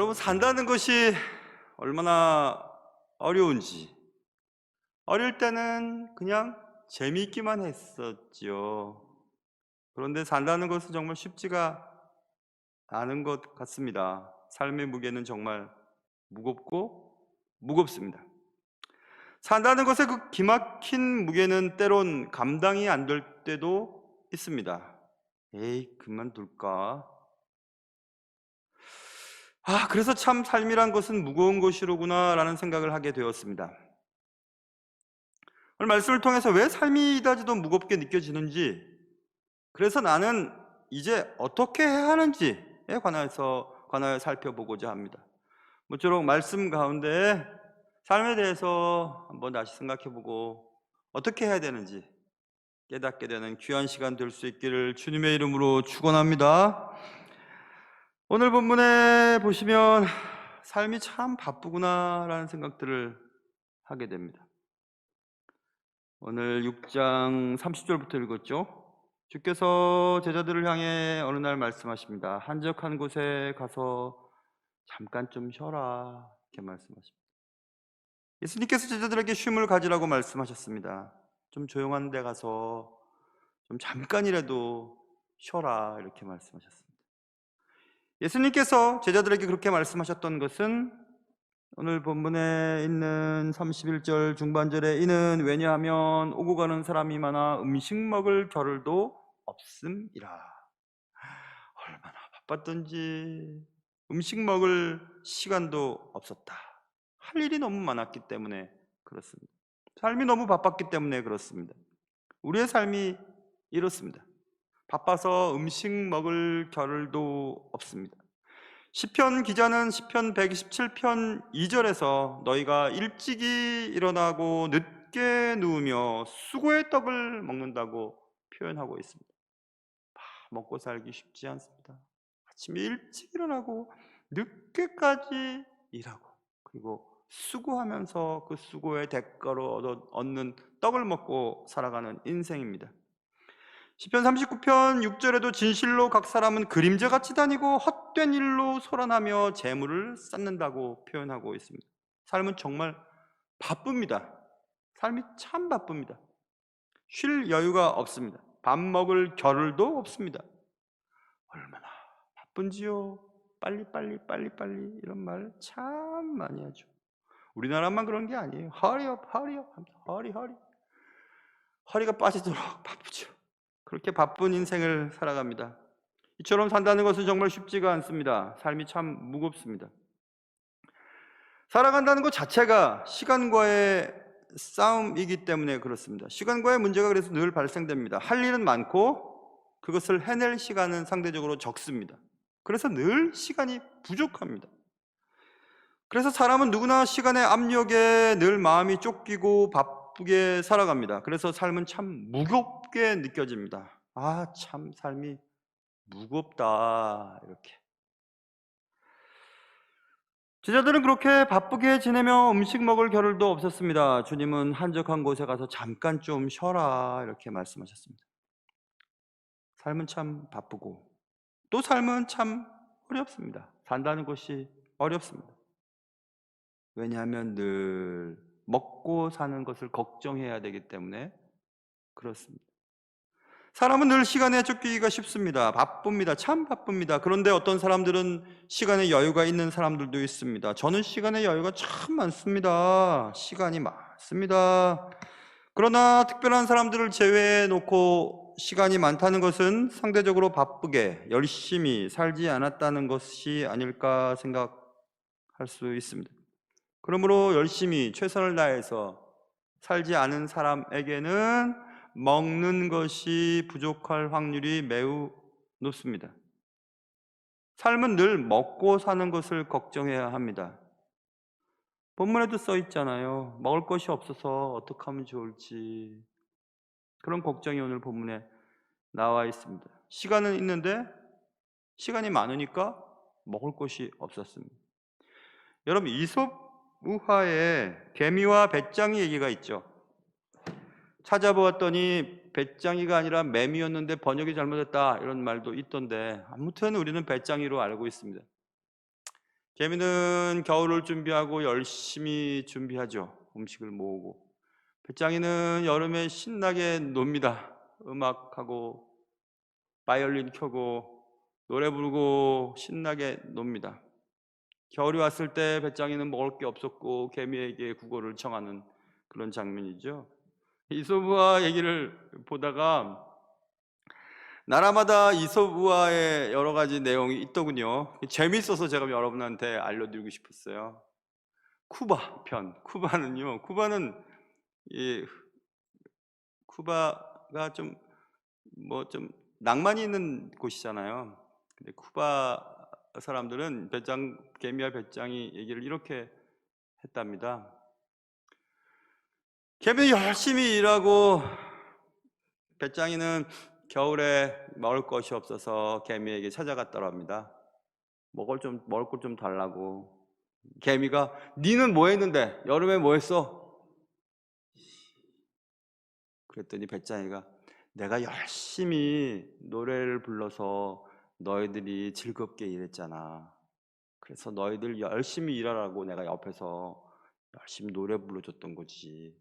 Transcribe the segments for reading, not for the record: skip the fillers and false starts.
여러분, 산다는 것이 얼마나 어려운지, 어릴 때는 그냥 재미있기만 했었지요. 그런데 산다는 것은 정말 쉽지가 않은 것 같습니다. 삶의 무게는 정말 무겁고 무겁습니다. 산다는 것의 그 기막힌 무게는 때론 감당이 안 될 때도 있습니다. 에이, 그만둘까? 그래서 참 삶이란 것은 무거운 것이로구나라는 생각을 하게 되었습니다. 오늘 말씀을 통해서 왜 삶이 이다지도 무겁게 느껴지는지, 그래서 나는 이제 어떻게 해야 하는지에 관하여 살펴보고자 합니다. 모쪼록 말씀 가운데 삶에 대해서 한번 다시 생각해보고 어떻게 해야 되는지 깨닫게 되는 귀한 시간 될 수 있기를 주님의 이름으로 축원합니다. 오늘 본문에 보시면 삶이 참 바쁘구나라는 생각들을 하게 됩니다. 오늘 6장 30절부터 읽었죠? 주께서 제자들을 향해 어느 날 말씀하십니다. 한적한 곳에 가서 잠깐 좀 쉬어라, 이렇게 말씀하십니다. 예수님께서 제자들에게 쉼을 가지라고 말씀하셨습니다. 좀 조용한 데 가서 좀 잠깐이라도 쉬어라, 이렇게 말씀하셨습니다. 예수님께서 제자들에게 그렇게 말씀하셨던 것은 오늘 본문에 있는 31절 중반절에 이는 왜냐하면 오고 가는 사람이 많아 음식 먹을 겨를도 없음이라. 얼마나 바빴던지 음식 먹을 시간도 없었다. 할 일이 너무 많았기 때문에 그렇습니다. 삶이 너무 바빴기 때문에 그렇습니다. 우리의 삶이 이렇습니다. 바빠서 음식 먹을 겨를도 없습니다. 시편 기자는 시편 127편 2절에서 너희가 일찍이 일어나고 늦게 누우며 수고의 떡을 먹는다고 표현하고 있습니다. 먹고 살기 쉽지 않습니다. 아침에 일찍 일어나고 늦게까지 일하고 그리고 수고하면서 그 수고의 대가로 얻는 떡을 먹고 살아가는 인생입니다. 시편 39편 6절에도 진실로 각 사람은 그림자같이 다니고 헛된 일로 소란하며 재물을 쌓는다고 표현하고 있습니다. 삶은 정말 바쁩니다. 삶이 참 바쁩니다. 쉴 여유가 없습니다. 밥 먹을 겨를도 없습니다. 얼마나 바쁜지요. 빨리 이런 말 참 많이 하죠. 우리나라만 그런 게 아니에요. 허리업 허리가 빠지도록 바쁘죠. 그렇게 바쁜 인생을 살아갑니다. 이처럼 산다는 것은 정말 쉽지가 않습니다. 삶이 참 무겁습니다. 살아간다는 것 자체가 시간과의 싸움이기 때문에 그렇습니다. 시간과의 문제가 그래서 늘 발생됩니다. 할 일은 많고 그것을 해낼 시간은 상대적으로 적습니다. 그래서 늘 시간이 부족합니다. 그래서 사람은 누구나 시간의 압력에 늘 마음이 쫓기고 바쁘게 살아갑니다. 그래서 삶은 참 무겁게 느껴집니다. 참 삶이 무겁다, 이렇게. 제자들은 그렇게 바쁘게 지내며 음식 먹을 겨를도 없었습니다. 주님은 한적한 곳에 가서 잠깐 좀 쉬어라, 이렇게 말씀하셨습니다. 삶은 참 바쁘고 또 삶은 참 어렵습니다. 산다는 것이 어렵습니다. 왜냐하면 늘 먹고 사는 것을 걱정해야 되기 때문에 그렇습니다. 사람은 늘 시간에 쫓기기가 쉽습니다. 바쁩니다. 참 바쁩니다. 그런데 어떤 사람들은 시간에 여유가 있는 사람들도 있습니다. 저는 시간에 여유가 참 많습니다. 시간이 많습니다. 그러나 특별한 사람들을 제외해 놓고 시간이 많다는 것은 상대적으로 바쁘게 열심히 살지 않았다는 것이 아닐까 생각할 수 있습니다. 그러므로 열심히 최선을 다해서 살지 않은 사람에게는 먹는 것이 부족할 확률이 매우 높습니다. 삶은 늘 먹고 사는 것을 걱정해야 합니다. 본문에도 써 있잖아요. 먹을 것이 없어서 어떻게 하면 좋을지. 그런 걱정이 오늘 본문에 나와 있습니다. 시간은 있는데 시간이 많으니까 먹을 것이 없었습니다. 여러분, 이솝 우화에 개미와 배짱이 얘기가 있죠. 찾아보았더니 배짱이가 아니라 매미였는데 번역이 잘못됐다, 이런 말도 있던데 아무튼 우리는 배짱이로 알고 있습니다. 개미는 겨울을 준비하고 열심히 준비하죠. 음식을 모으고. 배짱이는 여름에 신나게 놉니다. 음악하고 바이올린 켜고 노래 부르고 신나게 놉니다. 겨울이 왔을 때 배짱이는 먹을 게 없었고 개미에게 구걸을 청하는 그런 장면이죠. 이솝우화 얘기를 보다가 나라마다 이솝우화의 여러 가지 내용이 있더군요. 재미있어서 제가 여러분한테 알려드리고 싶었어요. 쿠바 편. 쿠바는 이 쿠바가 좀 낭만이 있는 곳이잖아요. 근데 쿠바 사람들은 개미와 배짱이 얘기를 이렇게 했답니다. 개미 열심히 일하고 배짱이는 겨울에 먹을 것이 없어서 개미에게 찾아갔더랍니다. 먹을 것 좀 달라고. 개미가 니는 뭐 했는데? 여름에 뭐 했어? 그랬더니 배짱이가 내가 열심히 노래를 불러서 너희들이 즐겁게 일했잖아. 그래서 너희들 열심히 일하라고 내가 옆에서 열심히 노래 불러줬던 거지.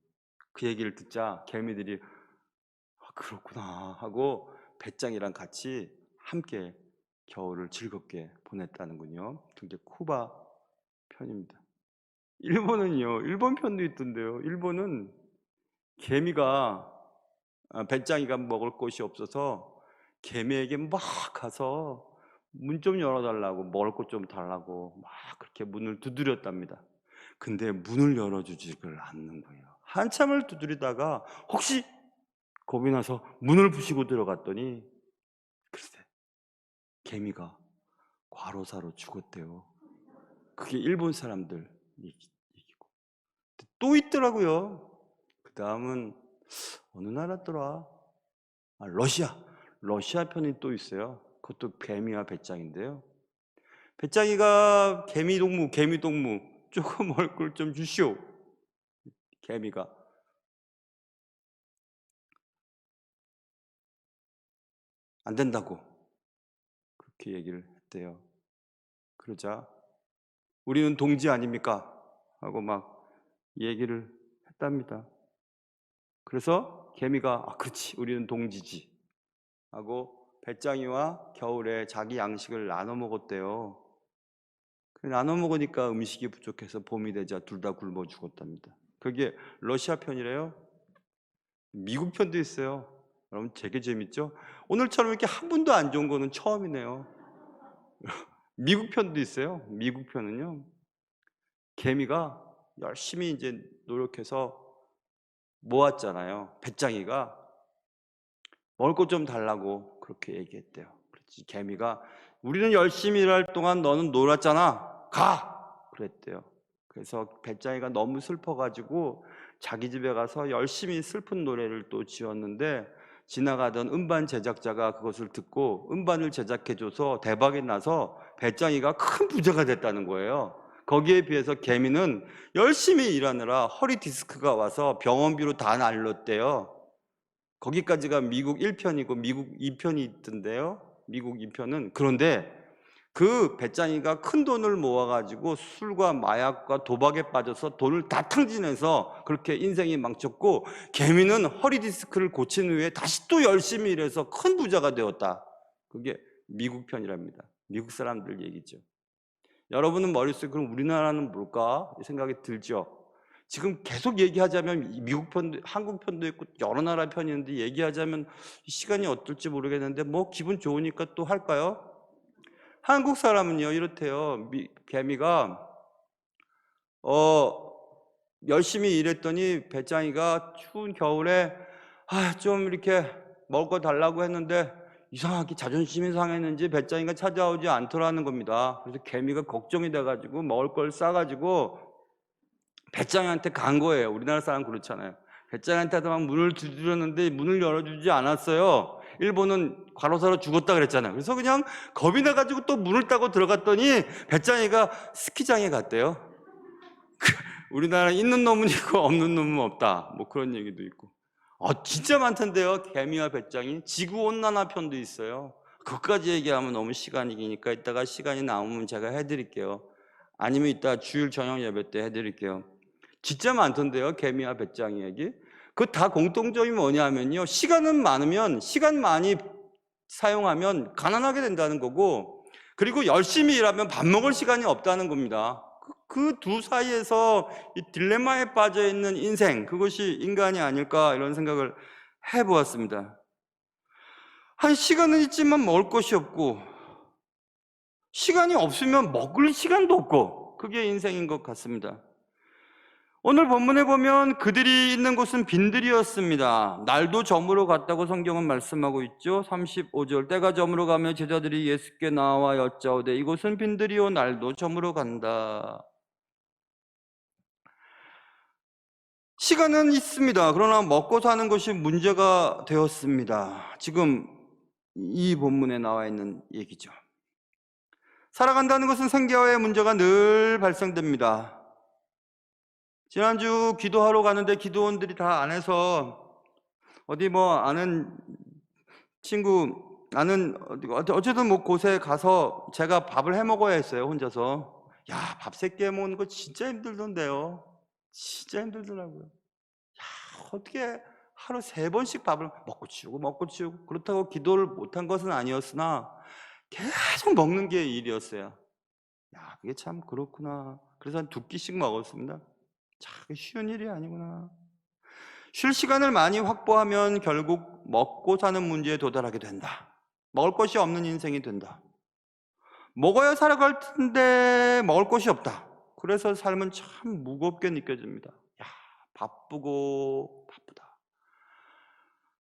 그 얘기를 듣자 개미들이 그렇구나 하고 배짱이랑 같이 함께 겨울을 즐겁게 보냈다는군요. 그게 쿠바 편입니다. 일본은요, 일본 편도 있던데요. 일본은 개미가 배짱이가 먹을 것이 없어서 개미에게 막 가서 문 좀 열어달라고, 먹을 것 좀 달라고 막 그렇게 문을 두드렸답니다. 근데 문을 열어주지를 않는 거예요. 한참을 두드리다가 혹시 겁이 나서 문을 부시고 들어갔더니 글쎄 개미가 과로사로 죽었대요. 그게 일본 사람들 얘기고 또 있더라고요. 그 다음은 어느 나라더라? 러시아 편이 또 있어요. 그것도 개미와 배짱인데요. 배짱이가 개미 동무 조금 먹을 걸 좀 주시오. 개미가 안 된다고 그렇게 얘기를 했대요. 그러자 우리는 동지 아닙니까? 하고 막 얘기를 했답니다. 그래서 개미가 그렇지 우리는 동지지 하고 배짱이와 겨울에 자기 양식을 나눠 먹었대요. 나눠 먹으니까 음식이 부족해서 봄이 되자 둘 다 굶어 죽었답니다. 그게 러시아 편이래요. 미국 편도 있어요. 여러분 되게 재밌죠? 오늘처럼 이렇게 한 분도 안 좋은 거는 처음이네요. 미국 편도 있어요. 미국 편은요. 개미가 열심히 이제 노력해서 모았잖아요. 배짱이가 먹을 것 좀 달라고 그렇게 얘기했대요. 그렇지 개미가 우리는 열심히 일할 동안 너는 놀았잖아. 가! 그랬대요. 그래서 배짱이가 너무 슬퍼가지고 자기 집에 가서 열심히 슬픈 노래를 또 지었는데 지나가던 음반 제작자가 그것을 듣고 음반을 제작해줘서 대박이 나서 배짱이가 큰 부자가 됐다는 거예요. 거기에 비해서 개미는 열심히 일하느라 허리 디스크가 와서 병원비로 다 날렸대요. 거기까지가 미국 1편이고 미국 2편이 있던데요. 미국 2편은 그런데 그 배짱이가 큰 돈을 모아가지고 술과 마약과 도박에 빠져서 돈을 다 탕진해서 그렇게 인생이 망쳤고 개미는 허리 디스크를 고친 후에 다시 또 열심히 일해서 큰 부자가 되었다. 그게 미국 편이랍니다. 미국 사람들 얘기죠. 여러분은 머릿속에 그럼 우리나라는 뭘까? 생각이 들죠. 지금 계속 얘기하자면 미국 편도 한국 편도 있고 여러 나라 편이 있는데 얘기하자면 시간이 어떨지 모르겠는데 뭐 기분 좋으니까 또 할까요? 한국 사람은요 이렇대요. 개미가 열심히 일했더니 배짱이가 추운 겨울에 좀 이렇게 먹을 거 달라고 했는데 이상하게 자존심이 상했는지 배짱이가 찾아오지 않더라는 겁니다. 그래서 개미가 걱정이 돼가지고 먹을 걸 싸가지고 배짱이한테 간 거예요. 우리나라 사람 그렇잖아요. 배짱이한테 막 문을 두드렸는데 문을 열어주지 않았어요. 일본은 과로사로 죽었다 그랬잖아요. 그래서 그냥 겁이 나가지고 또 문을 따고 들어갔더니 배짱이가 스키장에 갔대요. 우리나라 있는 놈은 있고 없는 놈은 없다. 뭐 그런 얘기도 있고. 진짜 많던데요. 개미와 배짱이. 지구온난화 편도 있어요. 그것까지 얘기하면 너무 시간이 기니까 이따가 시간이 남으면 제가 해드릴게요. 아니면 이따 주일 저녁 예배 때 해드릴게요. 진짜 많던데요, 개미와 배짱이 얘기. 그 다 공통점이 뭐냐면요, 시간은 많으면, 시간 많이 사용하면 가난하게 된다는 거고, 그리고 열심히 일하면 밥 먹을 시간이 없다는 겁니다. 그 두 사이에서 이 딜레마에 빠져 있는 인생, 그것이 인간이 아닐까 이런 생각을 해보았습니다. 한 시간은 있지만 먹을 것이 없고, 시간이 없으면 먹을 시간도 없고, 그게 인생인 것 같습니다. 오늘 본문에 보면 그들이 있는 곳은 빈들이었습니다. 날도 저물어 갔다고 성경은 말씀하고 있죠. 35절, 때가 저물어 가며 제자들이 예수께 나와 여짜오되 이곳은 빈들이요 날도 저물어 간다. 시간은 있습니다. 그러나 먹고 사는 것이 문제가 되었습니다. 지금 이 본문에 나와 있는 얘기죠. 살아간다는 것은 생계와의 문제가 늘 발생됩니다. 지난주 기도하러 가는데 기도원들이 다 안에서 어디 뭐 아는 친구, 나는 어쨌든 뭐 곳에 가서 제가 밥을 해 먹어야 했어요, 혼자서. 야, 밥 3끼 해 먹는 거 진짜 힘들던데요. 진짜 힘들더라고요. 야, 어떻게 하루 3번씩 밥을 먹고 치우고 그렇다고 기도를 못한 것은 아니었으나 계속 먹는 게 일이었어요. 야, 그게 참 그렇구나. 그래서 한 2끼씩 먹었습니다. 참 쉬운 일이 아니구나. 쉴 시간을 많이 확보하면 결국 먹고 사는 문제에 도달하게 된다. 먹을 것이 없는 인생이 된다. 먹어야 살아갈 텐데 먹을 것이 없다. 그래서 삶은 참 무겁게 느껴집니다. 야, 바쁘고 바쁘다.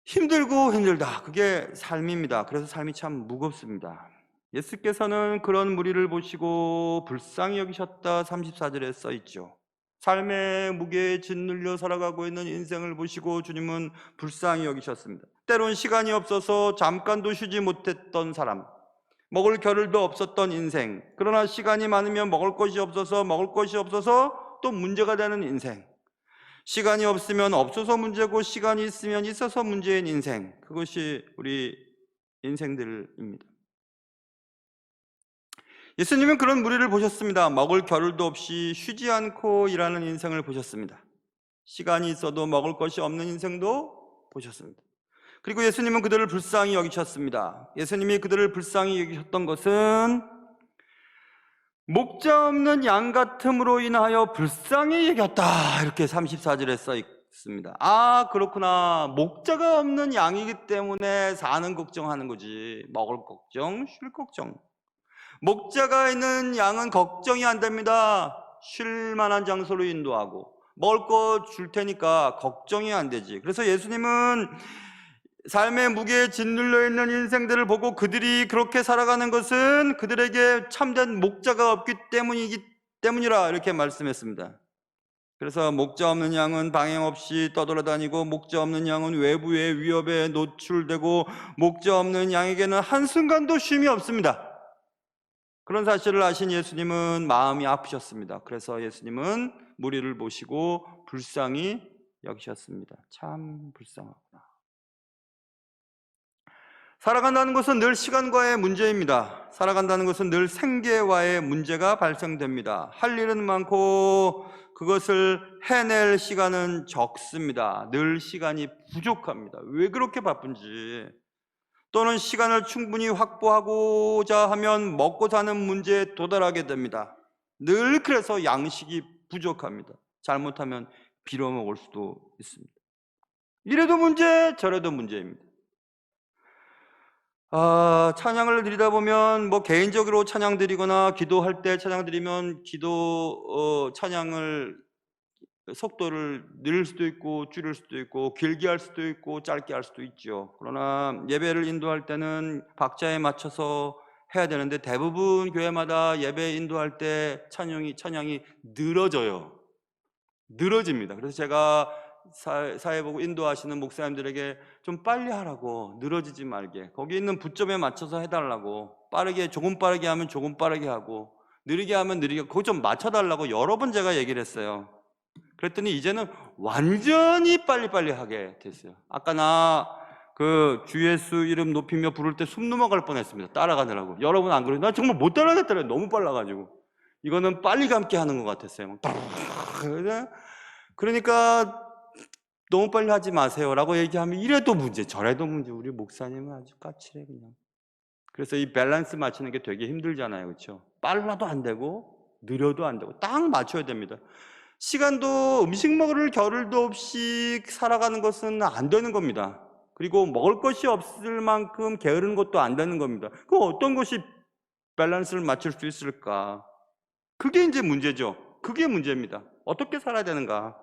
힘들고 힘들다. 그게 삶입니다. 그래서 삶이 참 무겁습니다. 예수께서는 그런 무리를 보시고 불쌍히 여기셨다 34절에 써 있죠. 삶의 무게에 짓눌려 살아가고 있는 인생을 보시고 주님은 불쌍히 여기셨습니다. 때론 시간이 없어서 잠깐도 쉬지 못했던 사람, 먹을 겨를도 없었던 인생, 그러나 시간이 많으면 먹을 것이 없어서 또 문제가 되는 인생, 시간이 없으면 없어서 문제고 시간이 있으면 있어서 문제인 인생, 그것이 우리 인생들입니다. 예수님은 그런 무리를 보셨습니다. 먹을 겨를도 없이 쉬지 않고 일하는 인생을 보셨습니다. 시간이 있어도 먹을 것이 없는 인생도 보셨습니다. 그리고 예수님은 그들을 불쌍히 여기셨습니다. 예수님이 그들을 불쌍히 여기셨던 것은 목자 없는 양 같음으로 인하여 불쌍히 여겼다. 이렇게 34절에 써 있습니다. 아, 그렇구나. 목자가 없는 양이기 때문에 사는 걱정하는 거지. 먹을 걱정, 쉴 걱정. 목자가 있는 양은 걱정이 안 됩니다. 쉴 만한 장소로 인도하고 먹을 거 줄 테니까 걱정이 안 되지. 그래서 예수님은 삶의 무게에 짓눌려 있는 인생들을 보고 그들이 그렇게 살아가는 것은 그들에게 참된 목자가 없기 때문이라 이렇게 말씀했습니다. 그래서 목자 없는 양은 방향 없이 떠돌아다니고 목자 없는 양은 외부의 위협에 노출되고 목자 없는 양에게는 한순간도 쉼이 없습니다. 그런 사실을 아신 예수님은 마음이 아프셨습니다. 그래서 예수님은 무리를 보시고 불쌍히 여기셨습니다. 참 불쌍하구나. 살아간다는 것은 늘 시간과의 문제입니다. 살아간다는 것은 늘 생계와의 문제가 발생됩니다. 할 일은 많고 그것을 해낼 시간은 적습니다. 늘 시간이 부족합니다. 왜 그렇게 바쁜지. 또는 시간을 충분히 확보하고자 하면 먹고 사는 문제에 도달하게 됩니다. 늘 그래서 양식이 부족합니다. 잘못하면 빌어먹을 수도 있습니다. 이래도 문제, 저래도 문제입니다. 찬양을 드리다 보면 뭐 개인적으로 찬양 드리거나 기도할 때 찬양 드리면 찬양을 속도를 늘릴 수도 있고 줄일 수도 있고 길게 할 수도 있고 짧게 할 수도 있죠. 그러나 예배를 인도할 때는 박자에 맞춰서 해야 되는데 대부분 교회마다 예배 인도할 때 찬양이 늘어집니다. 그래서 제가 사회 보고 인도하시는 목사님들에게 좀 빨리 하라고, 늘어지지 말게, 거기 있는 부점에 맞춰서 해달라고, 조금 빠르게 하면 조금 빠르게 하고 느리게 하면 느리게, 그거 좀 맞춰달라고 여러 번 제가 얘기를 했어요. 그랬더니 이제는 완전히 빨리빨리 하게 됐어요. 아까 나 주 예수 이름 높이며 부를 때 숨 넘어갈 뻔했습니다. 따라가느라고. 여러분 안 그래요? 나 정말 못 따라가겠더라고요. 너무 빨라가지고. 이거는 빨리 감기 하는 것 같았어요. 막 그러니까 너무 빨리 하지 마세요라고 얘기하면 이래도 문제, 저래도 문제. 우리 목사님은 아주 까칠해 그냥. 그래서 이 밸런스 맞추는 게 되게 힘들잖아요, 그렇죠? 빨라도 안 되고 느려도 안 되고 딱 맞춰야 됩니다. 시간도 음식 먹을 겨를도 없이 살아가는 것은 안 되는 겁니다. 그리고 먹을 것이 없을 만큼 게으른 것도 안 되는 겁니다. 그 어떤 것이 밸런스를 맞출 수 있을까? 그게 이제 문제죠. 그게 문제입니다. 어떻게 살아야 되는가?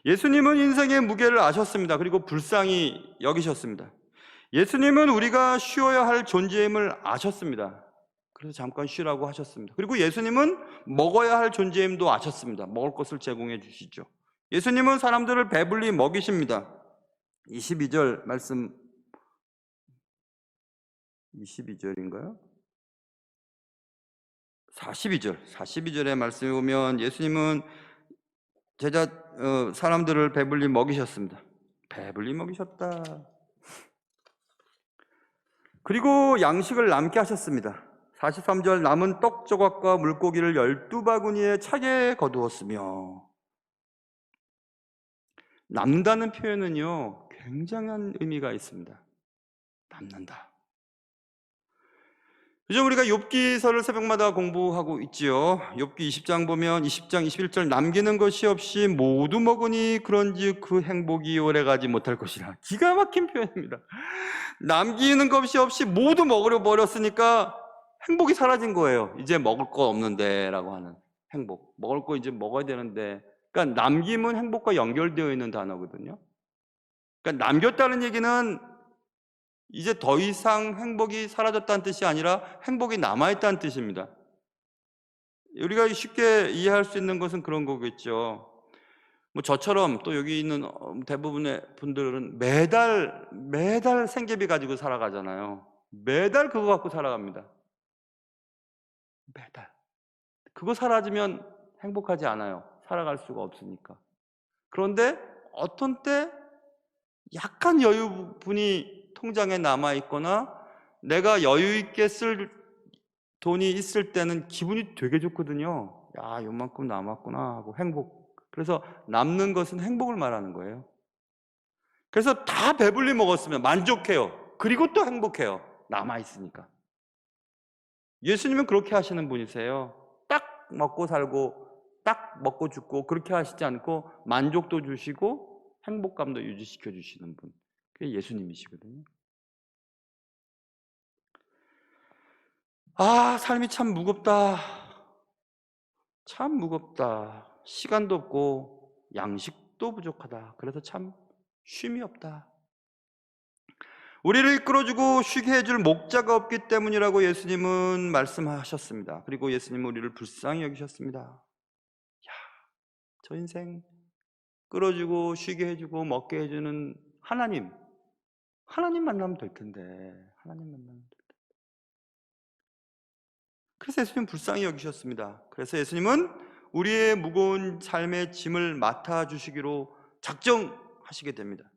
예수님은 인생의 무게를 아셨습니다. 그리고 불쌍히 여기셨습니다. 예수님은 우리가 쉬어야 할 존재임을 아셨습니다. 그래서 잠깐 쉬라고 하셨습니다. 그리고 예수님은 먹어야 할 존재임도 아셨습니다. 먹을 것을 제공해 주시죠. 예수님은 사람들을 배불리 먹이십니다. 22절 말씀, 22절인가요? 42절의 말씀에 보면 예수님은 사람들을 배불리 먹이셨습니다. 배불리 먹이셨다. 그리고 양식을 남게 하셨습니다. 43절 남은 떡 조각과 물고기를 12바구니에 차게 거두었으며, 남다는 표현은요 굉장한 의미가 있습니다. 남는다. 요즘 우리가 욥기서를 새벽마다 공부하고 있지요. 욥기 20장 보면 20장 21절 남기는 것이 없이 모두 먹으니 그런즉 그 행복이 오래가지 못할 것이라. 기가 막힌 표현입니다. 남기는 것이 없이 모두 먹어버렸으니까 행복이 사라진 거예요. 이제 먹을 거 없는데 라고 하는 행복. 먹을 거 이제 먹어야 되는데. 그러니까 남김은 행복과 연결되어 있는 단어거든요. 그러니까 남겼다는 얘기는 이제 더 이상 행복이 사라졌다는 뜻이 아니라 행복이 남아있다는 뜻입니다. 우리가 쉽게 이해할 수 있는 것은 그런 거겠죠. 뭐 저처럼 또 여기 있는 대부분의 분들은 매달 생계비 가지고 살아가잖아요. 매달 그거 갖고 살아갑니다. 매달. 그거 사라지면 행복하지 않아요. 살아갈 수가 없으니까. 그런데 어떤 때 약간 여유분이 통장에 남아있거나 내가 여유있게 쓸 돈이 있을 때는 기분이 되게 좋거든요. 야, 요만큼 남았구나 하고 행복. 그래서 남는 것은 행복을 말하는 거예요. 그래서 다 배불리 먹었으면 만족해요. 그리고 또 행복해요. 남아있으니까. 예수님은 그렇게 하시는 분이세요. 딱 먹고 살고 딱 먹고 죽고 그렇게 하시지 않고 만족도 주시고 행복감도 유지시켜 주시는 분. 그게 예수님이시거든요. 아, 삶이 참 무겁다. 참 무겁다. 시간도 없고 양식도 부족하다. 그래서 참 쉼이 없다. 우리를 이끌어주고 쉬게 해줄 목자가 없기 때문이라고 예수님은 말씀하셨습니다. 그리고 예수님은 우리를 불쌍히 여기셨습니다. 야, 저 인생 끌어주고 쉬게 해주고 먹게 해주는 하나님 만나면 될 텐데. 하나님 만나면 될 텐데. 그래서 예수님 불쌍히 여기셨습니다. 그래서 예수님은 우리의 무거운 삶의 짐을 맡아주시기로 작정하시게 됩니다.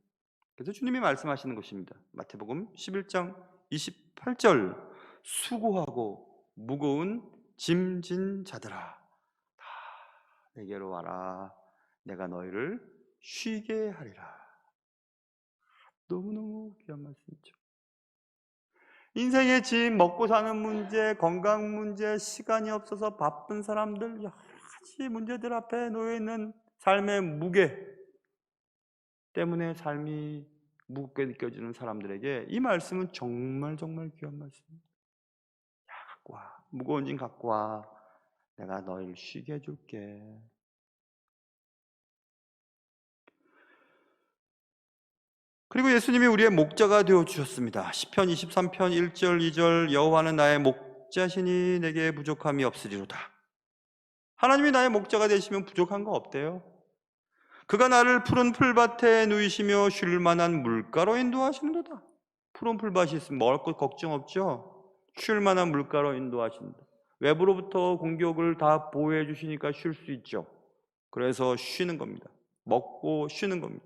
그래서 주님이 말씀하시는 것입니다. 마태복음 11장 28절, 수고하고 무거운 짐진 자들아 다 내게로 와라. 내가 너희를 쉬게 하리라. 너무너무 귀한 말씀이죠. 인생의 짐, 먹고 사는 문제, 건강 문제, 시간이 없어서 바쁜 사람들, 여러 가지 문제들 앞에 놓여있는 삶의 무게 때문에 삶이 무겁게 느껴지는 사람들에게 이 말씀은 정말 귀한 말씀입니다. 야, 갖고 와. 무거운 짐 갖고 와. 내가 너희를 쉬게 해줄게. 그리고 예수님이 우리의 목자가 되어주셨습니다. 시편 23편 1절 2절 여호와는 나의 목자시니 내게 부족함이 없으리로다. 하나님이 나의 목자가 되시면 부족한 거 없대요. 그가 나를 푸른 풀밭에 누이시며 쉴 만한 물가로 인도하시는도다. 푸른 풀밭이 있으면 먹을 것 걱정 없죠? 쉴 만한 물가로 인도하신다. 외부로부터 공격을 다 보호해 주시니까 쉴 수 있죠. 그래서 쉬는 겁니다. 먹고 쉬는 겁니다.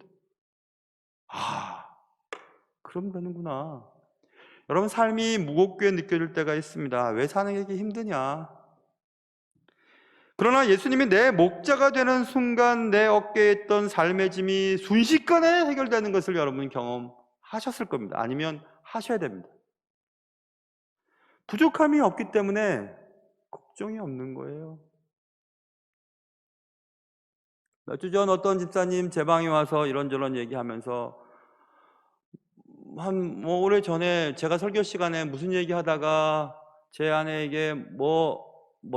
아, 그럼 되는구나. 여러분, 삶이 무겁게 느껴질 때가 있습니다. 왜 사는 게 힘드냐? 그러나 예수님이 내 목자가 되는 순간 내 어깨에 있던 삶의 짐이 순식간에 해결되는 것을 여러분 경험하셨을 겁니다. 아니면 하셔야 됩니다. 부족함이 없기 때문에 걱정이 없는 거예요. 몇 주 전 어떤 집사님 제 방에 와서 이런저런 얘기하면서 오래전에 제가 설교 시간에 무슨 얘기하다가 제 아내에게 뭐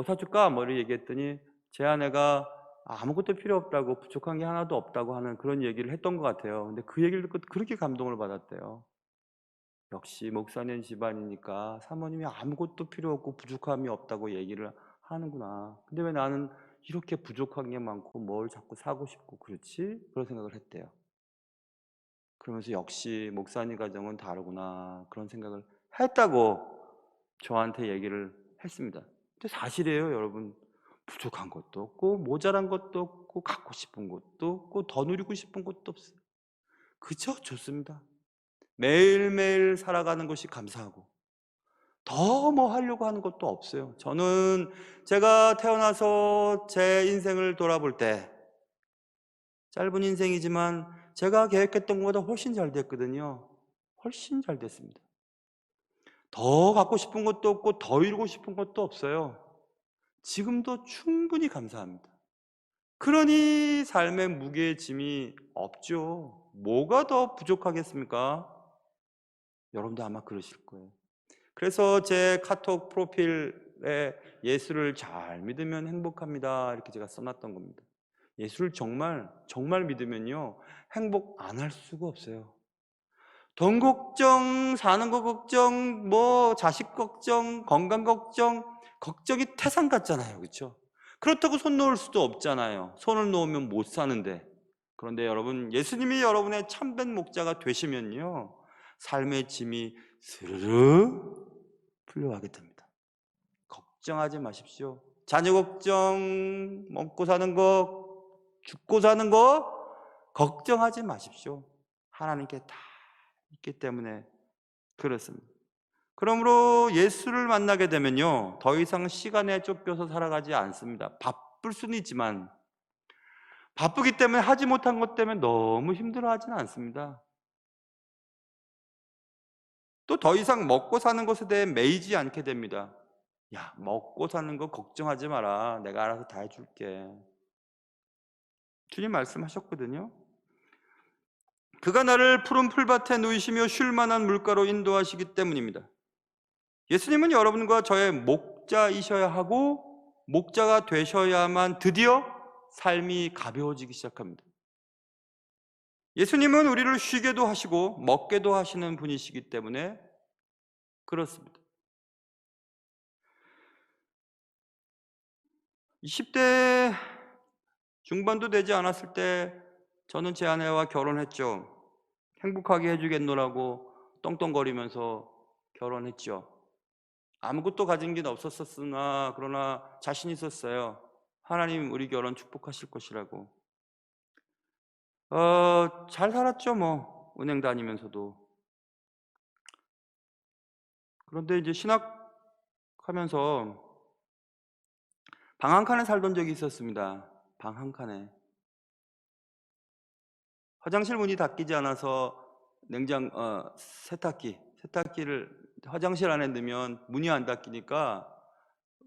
사줄까? 이렇게 얘기했더니 제 아내가 아무것도 필요 없다고, 부족한 게 하나도 없다고 하는 그런 얘기를 했던 것 같아요. 근데 그 얘기를 듣고 그렇게 감동을 받았대요. 역시 목사님 집안이니까 사모님이 아무것도 필요 없고 부족함이 없다고 얘기를 하는구나. 근데 왜 나는 이렇게 부족한 게 많고 뭘 자꾸 사고 싶고 그렇지? 그런 생각을 했대요. 그러면서 역시 목사님 가정은 다르구나, 그런 생각을 했다고 저한테 얘기를 했습니다. 근데 사실이에요, 여러분. 부족한 것도 없고 모자란 것도 없고 갖고 싶은 것도 없고 더 누리고 싶은 것도 없어요. 그저 좋습니다. 매일매일 살아가는 것이 감사하고 더 뭐 하려고 하는 것도 없어요. 저는 제가 태어나서 제 인생을 돌아볼 때 짧은 인생이지만 제가 계획했던 것보다 훨씬 잘 됐거든요. 훨씬 잘 됐습니다. 더 갖고 싶은 것도 없고 더 이루고 싶은 것도 없어요. 지금도 충분히 감사합니다. 그러니 삶의 무게의 짐이 없죠. 뭐가 더 부족하겠습니까? 여러분도 아마 그러실 거예요. 그래서 제 카톡 프로필에 예수를 잘 믿으면 행복합니다, 이렇게 제가 써놨던 겁니다. 예수를 정말 믿으면요, 행복 안 할 수가 없어요. 돈 걱정, 사는 거 걱정, 자식 걱정, 건강 걱정, 걱정이 태산 같잖아요. 그렇죠? 그렇다고 손 놓을 수도 없잖아요. 손을 놓으면 못 사는데. 그런데 여러분, 예수님이 여러분의 참된 목자가 되시면요, 삶의 짐이 스르르 풀려가게 됩니다. 걱정하지 마십시오. 자녀 걱정, 먹고 사는 거, 죽고 사는 거 걱정하지 마십시오. 하나님께 다 있기 때문에 그렇습니다. 그러므로 예수를 만나게 되면요, 더 이상 시간에 쫓겨서 살아가지 않습니다. 바쁠 수는 있지만 바쁘기 때문에 하지 못한 것 때문에 너무 힘들어하지는 않습니다. 또 더 이상 먹고 사는 것에 대해 매이지 않게 됩니다. 야, 먹고 사는 거 걱정하지 마라, 내가 알아서 다 해줄게. 주님 말씀하셨거든요. 그가 나를 푸른 풀밭에 누이시며 쉴 만한 물가로 인도하시기 때문입니다. 예수님은 여러분과 저의 목자이셔야 하고 목자가 되셔야만 드디어 삶이 가벼워지기 시작합니다. 예수님은 우리를 쉬게도 하시고 먹게도 하시는 분이시기 때문에 그렇습니다. 20대 중반도 되지 않았을 때 저는 제 아내와 결혼했죠. 행복하게 해주겠노라고 떵떵거리면서 결혼했죠. 아무것도 가진 게 없었으나 그러나 자신 있었어요. 하나님 우리 결혼 축복하실 것이라고. 잘 살았죠, 은행 다니면서도. 그런데 이제 신학하면서 방 한 칸에 살던 적이 있었습니다. 방 한 칸에. 화장실 문이 닫히지 않아서 세탁기를 화장실 안에 넣으면 문이 안 닫히니까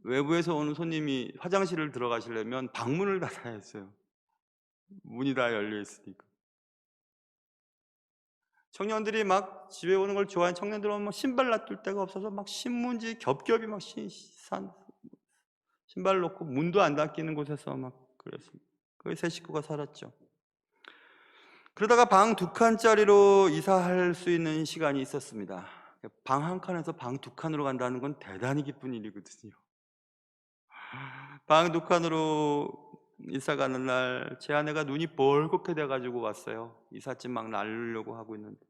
외부에서 오는 손님이 화장실을 들어가시려면 방문을 닫아야 했어요. 문이 다 열려 있으니까. 청년들이 막 집에 오는 걸 좋아하는 청년들은 신발 놔둘 데가 없어서 막 신문지 겹겹이 막 신발 놓고 문도 안 닫히는 곳에서 막 그랬습니다. 거기 세 식구가 살았죠. 그러다가 방 2칸짜리로 이사할 수 있는 시간이 있었습니다. 방 한 칸에서 방 2칸으로 간다는 건 대단히 기쁜 일이거든요. 방 2칸으로 이사 가는 날 제 아내가 눈이 벌겋게 돼가지고 왔어요. 이삿짐 막 나르려고 하고 있는데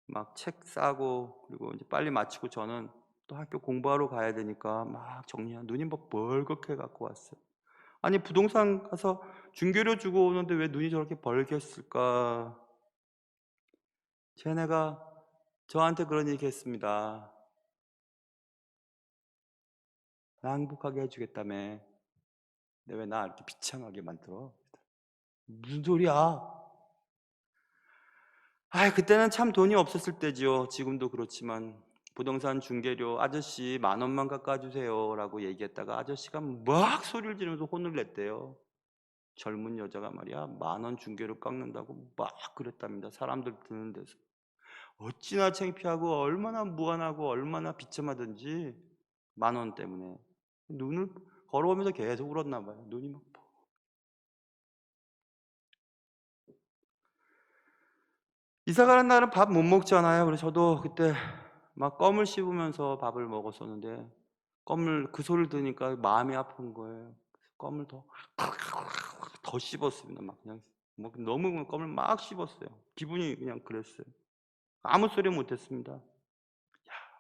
막 책 싸고 그리고 이제 빨리 마치고 저는 또 학교 공부하러 가야 되니까 막 정리한 눈이 막 벌겋게 갖고 왔어요. 아니 부동산 가서 중개료 주고 오는데 왜 눈이 저렇게 벌겋을까? 제 아내가 저한테 그런 얘기 했습니다. 나 행복하게 해주겠다며. 왜 나 이렇게 비참하게 만들어? 무슨 소리야? 그때는 참 돈이 없었을 때지요. 지금도 그렇지만 부동산 중개료 아저씨 10,000원만 깎아주세요라고 얘기했다가 아저씨가 막 소리를 지르면서 혼을 냈대요. 젊은 여자가 말이야 10,000원 중개료 깎는다고 막 그랬답니다. 사람들 드는 데서. 어찌나 창피하고 얼마나 무안하고 얼마나 비참하든지 10,000원 때문에 눈을 걸어오면서 계속 울었나 봐요. 눈이 막. 이사 가는 날은 밥 못 먹잖아요. 그래서 저도 그때 막 껌을 씹으면서 밥을 먹었었는데 껌을 그 소리를 들으니까 마음이 아픈 거예요. 그래서 껌을 더 씹었습니다. 막 그냥 너무 껌을 막 씹었어요. 기분이 그냥 그랬어요. 아무 소리 못 했습니다.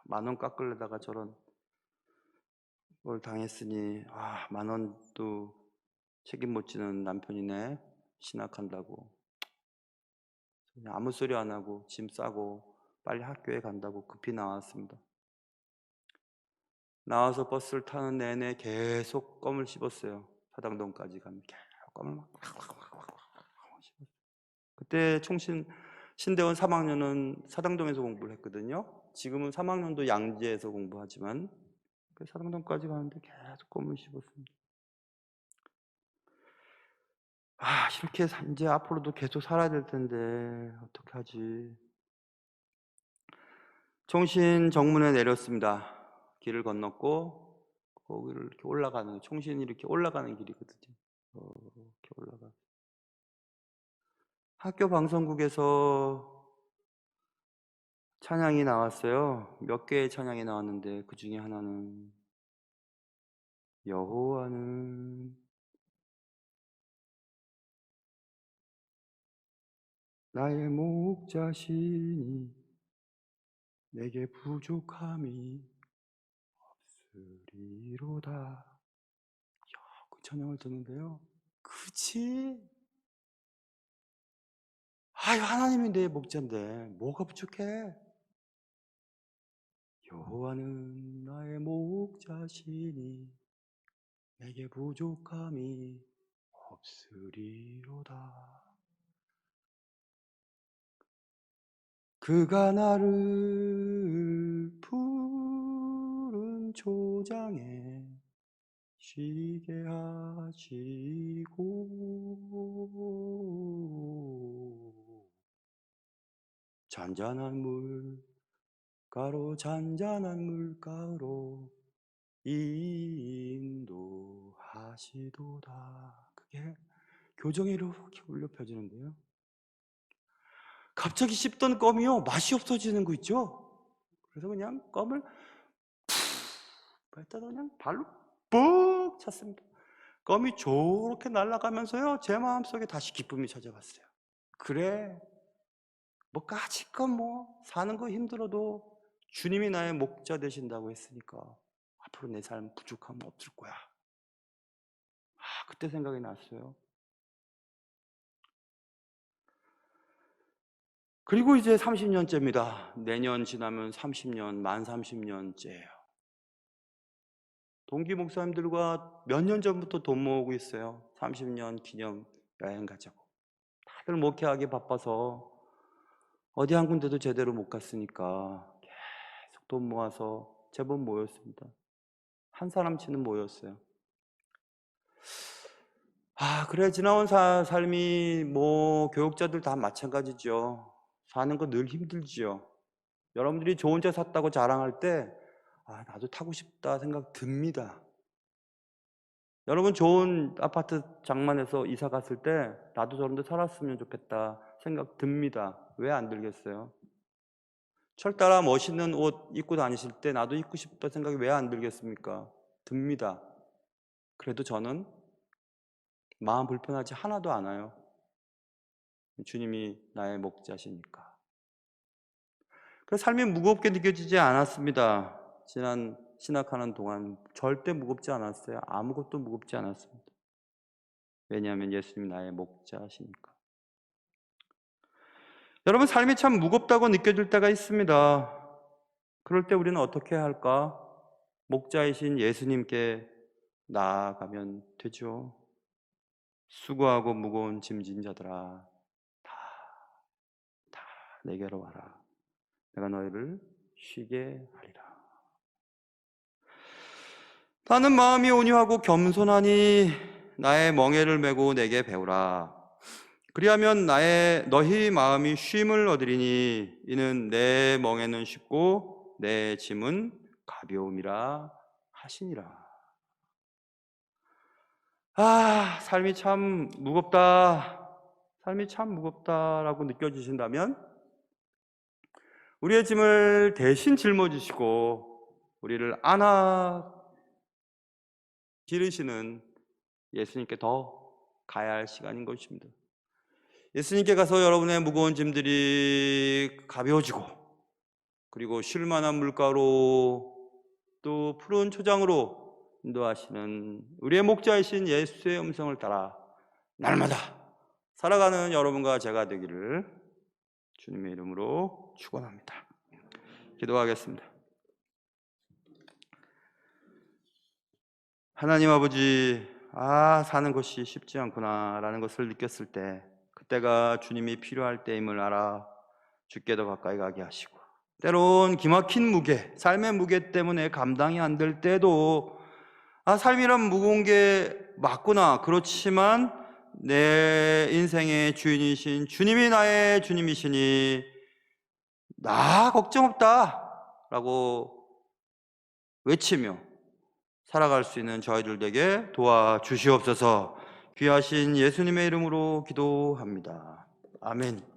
10,000원 깎으려다가 저런 걸 당했으니 10,000원도 책임 못 지는 남편이네. 신학한다고. 그냥 아무 소리 안 하고 짐 싸고 빨리 학교에 간다고 급히 나왔습니다. 나와서 버스를 타는 내내 계속 껌을 씹었어요. 사당동까지 가면 계속 껌을 막 씹었어요. 그때 신대원 3학년은 사당동에서 공부를 했거든요. 지금은 3학년도 양재에서 공부하지만 그 사당동까지 가는데 계속 껌을 씹었습니다. 이렇게 이제 앞으로도 계속 살아야 될 텐데 어떡하지? 총신 정문에 내렸습니다. 길을 건넜고 거기를 이렇게 올라가는, 총신이 이렇게 올라가는 길이거든요. 이렇게 올라가. 학교 방송국에서 찬양이 나왔어요. 몇 개의 찬양이 나왔는데 그 중에 하나는 여호와는 나의 목자시니 내게 부족함이 없으리로다. 그 찬양을 듣는데요. 그치? 하나님이 내 목자인데 뭐가 부족해? 여호와는 나의 목자시니 내게 부족함이 없으리로다. 그가 나를 푸른 초장에 쉬게 하시고 잔잔한 물가로 인도하시도다. 그게 교정에 이렇게 울려 펴지는데요. 갑자기 씹던 껌이요 맛이 없어지는 거 있죠. 그래서 그냥 껌을 뱉다가 그냥 발로 뻑 찼습니다. 껌이 저렇게 날아가면서요 제 마음속에 다시 기쁨이 찾아왔어요. 그래, 까짓것 사는 거 힘들어도 주님이 나의 목자 되신다고 했으니까 앞으로 내 삶 부족함 없을 거야. 그때 생각이 났어요. 그리고 이제 30년째입니다. 내년 지나면 30년, 만 30년째예요. 동기 목사님들과 몇 년 전부터 돈 모으고 있어요. 30년 기념 여행 가자고. 다들 목회하기 바빠서 어디 한 군데도 제대로 못 갔으니까 계속 돈 모아서 제법 모였습니다. 한 사람치는 모였어요. 그래, 지나온 삶이 교육자들 다 마찬가지죠. 사는 거 늘 힘들지요. 여러분들이 좋은 차 샀다고 자랑할 때 나도 타고 싶다 생각 듭니다. 여러분 좋은 아파트 장만해서 이사 갔을 때 나도 저런 데 살았으면 좋겠다 생각 듭니다. 왜 안 들겠어요? 철따라 멋있는 옷 입고 다니실 때 나도 입고 싶다 생각이 왜 안 들겠습니까? 듭니다. 그래도 저는 마음 불편하지 하나도 않아요. 주님이 나의 목자시니까. 그래서 삶이 무겁게 느껴지지 않았습니다. 지난 신학하는 동안 절대 무겁지 않았어요. 아무것도 무겁지 않았습니다. 왜냐하면 예수님이 나의 목자시니까. 여러분, 삶이 참 무겁다고 느껴질 때가 있습니다. 그럴 때 우리는 어떻게 할까? 목자이신 예수님께 나아가면 되죠. 수고하고 무거운 짐진 자들아, 다 내게로 와라. 내가 너희를 쉬게 하리라. 나는 마음이 온유하고 겸손하니 나의 멍에를 메고 내게 배우라. 그리하면 너희 마음이 쉼을 얻으리니 이는 내 멍에는 쉽고 내 짐은 가벼움이라 하시니라. 삶이 참 무겁다. 삶이 참 무겁다라고 느껴지신다면 우리의 짐을 대신 짊어지시고 우리를 안아 기르시는 예수님께 더 가야 할 시간인 것입니다. 예수님께 가서 여러분의 무거운 짐들이 가벼워지고 그리고 쉴만한 물가로 또 푸른 초장으로 인도하시는 우리의 목자이신 예수의 음성을 따라 날마다 살아가는 여러분과 제가 되기를 주님의 이름으로 축원합니다. 기도하겠습니다. 하나님 아버지, 사는 것이 쉽지 않구나라는 것을 느꼈을 때 그때가 주님이 필요할 때임을 알아 주께 더 가까이 가게 하시고, 때론 기막힌 무게, 삶의 무게 때문에 감당이 안 될 때도 삶이란 무거운 게 맞구나. 그렇지만 내 인생의 주인이신 주님이 나의 주님이시니 나 걱정 없다 라고 외치며 살아갈 수 있는 저희들 되게 도와주시옵소서. 귀하신 예수님의 이름으로 기도합니다. 아멘.